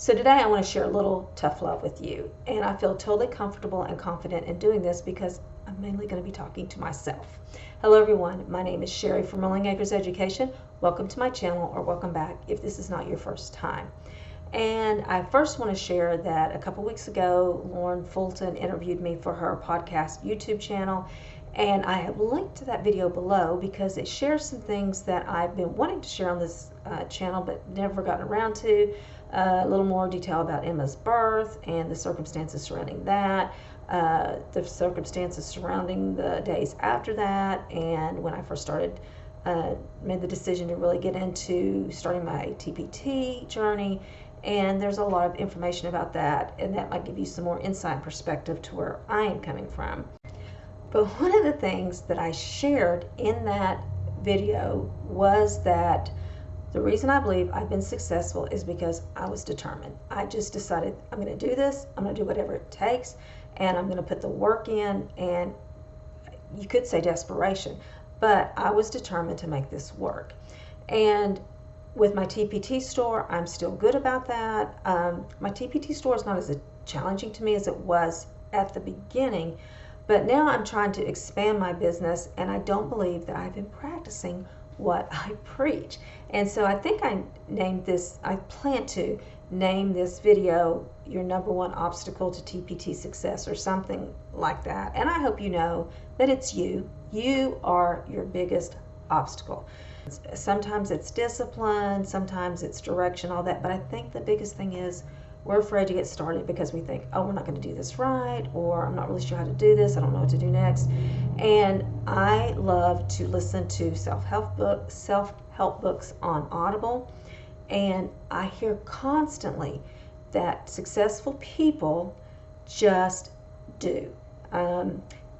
So today I want to share a little tough love with you, and I feel totally comfortable and confident in doing this because I'm mainly going to be talking to myself. Hello everyone, my name is Sherry from Rolling Acres Education. Welcome to my channel, or welcome back if this is not your first time. And I first want to share that a couple weeks ago, Lauren Fulton interviewed me for her podcast YouTube channel, and I have linked to that video below because it shares some things that I've been wanting to share on this channel but never gotten around to. A little more detail about Emma's birth and the circumstances surrounding that, the circumstances surrounding the days after that, and when I first started, made the decision to really get into starting my TPT journey. And there's a lot of information about that, and that might give you some more insight and perspective to where I am coming from. But one of the things that I shared in that video was that the reason I believe I've been successful is because I was determined. I just decided I'm going to do this, I'm going to do whatever it takes, and I'm going to put the work in, and you could say desperation, but I was determined to make this work. And with my TPT store, I'm still good about that. My TPT store is not as challenging to me as it was at the beginning, but now I'm trying to expand my business, and I don't believe that I've been practicing what I preach. And so I think I plan to name this video Your Number One Obstacle to TPT Success, or something like that. And I hope you know that it's you. You are your biggest obstacle. Sometimes it's discipline, sometimes it's direction, all that. But I think the biggest thing is we're afraid to get started because we think, oh, we're not going to do this right, or I'm not really sure how to do this, I don't know what to do next. And I love to listen to self-help books on Audible, and I hear constantly that successful people just do.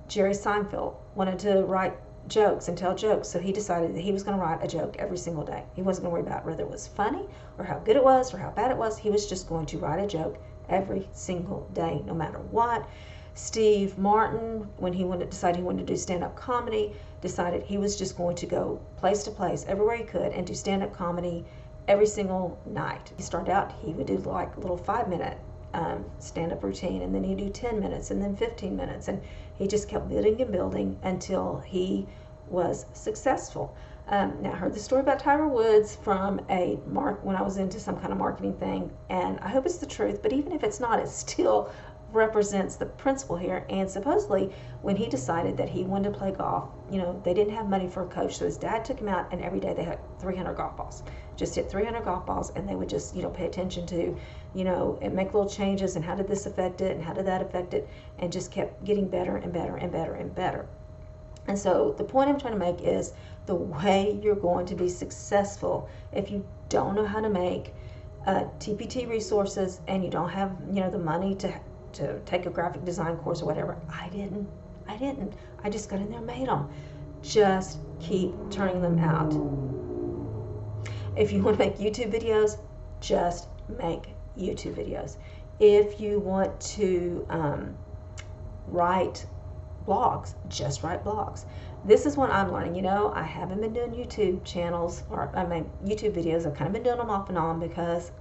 Jerry Seinfeld wanted to write jokes and tell jokes, so he decided that he was going to write a joke every single day. He wasn't going to worry about whether it was funny or how good it was or how bad it was. He was just going to write a joke every single day, no matter what. Steve Martin, when he decided he wanted to do stand-up comedy, decided he was just going to go place to place everywhere he could and do stand-up comedy every single night. He started out, he would do like a little 5-minute stand-up routine, and then he'd do 10 minutes and then 15 minutes, and he just kept building and building until he was successful. Now I heard the story about Tiger Woods from when I was into some kind of marketing thing, and I hope it's the truth, but even if it's not, it still represents the principle here. And supposedly when he decided that he wanted to play golf, they didn't have money for a coach, so his dad took him out, and every day they had 300 golf balls, just hit 300 golf balls, and they would just pay attention to and make little changes, and how did this affect it and how did that affect it, and just kept getting better and better and better and better. And so the point I'm trying to make is the way you're going to be successful, if you don't know how to make TPT resources and you don't have the money to take a graphic design course or whatever. I didn't. I just got in there and made them. Just keep turning them out. If you want to make YouTube videos, just make YouTube videos. If you want to write blogs, just write blogs. This is what I'm learning. I haven't been doing YouTube channels, or YouTube videos. I've kind of been doing them off and on because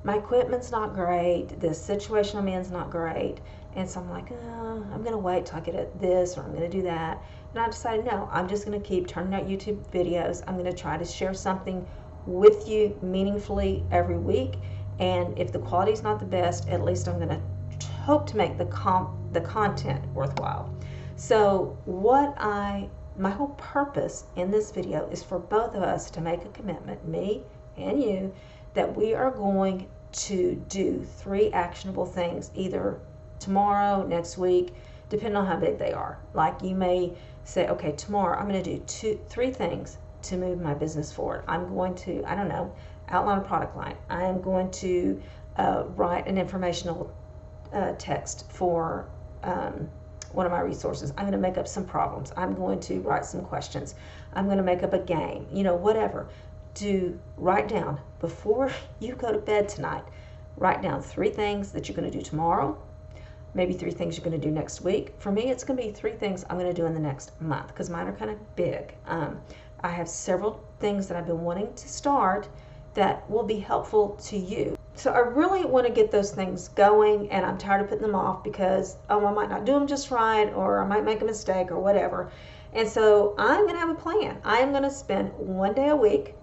my equipment's not great, the situation I'm in is not great, and so I'm like, I'm going to wait till I get at this, or I'm going to do that. And I decided, no, I'm just going to keep turning out YouTube videos. I'm going to try to share something with you meaningfully every week, and if the quality's not the best, at least I'm going to hope to make the content worthwhile. So my whole purpose in this video is for both of us to make a commitment, me and you, that we are going to do 3 actionable things, either tomorrow, next week, depending on how big they are. Like you may say, okay, tomorrow I'm going to do 3 things to move my business forward. I'm going to, outline a product line. I am going to write an informational text for one of my resources. I'm going to make up some problems. I'm going to write some questions. I'm going to make up a game, whatever. To write down before you go to bed tonight, write down 3 things that you're going to do tomorrow, maybe 3 things you're going to do next week. For me, it's going to be 3 things I'm going to do in the next month, because mine are kind of big. I have several things that I've been wanting to start that will be helpful to you. So I really want to get those things going, and I'm tired of putting them off because, oh, I might not do them just right, or I might make a mistake, or whatever. And so I'm going to have a plan. I'm going to spend one day a week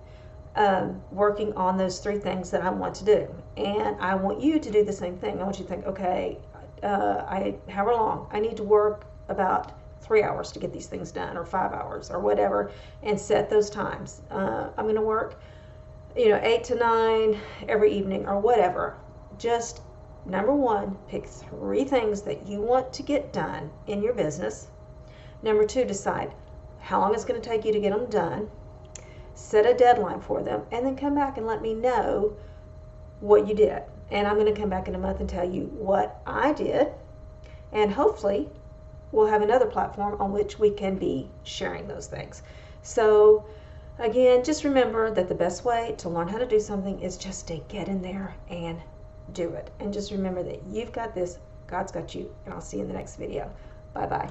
working on those 3 things that I want to do. And I want you to do the same thing. I want you to think, okay, however long, I need to work about 3 hours to get these things done, or 5 hours, or whatever, and set those times. I'm going to work 8 to 9 every evening, or whatever. Just, number 1, pick 3 things that you want to get done in your business. Number 2, decide how long it's going to take you to get them done. Set a deadline for them, and then come back and let me know what you did. And I'm going to come back in a month and tell you what I did, and hopefully we'll have another platform on which we can be sharing those things. So again, just remember that the best way to learn how to do something is just to get in there and do it. And just remember that you've got this, God's got you, and I'll see you in the next video. Bye-bye.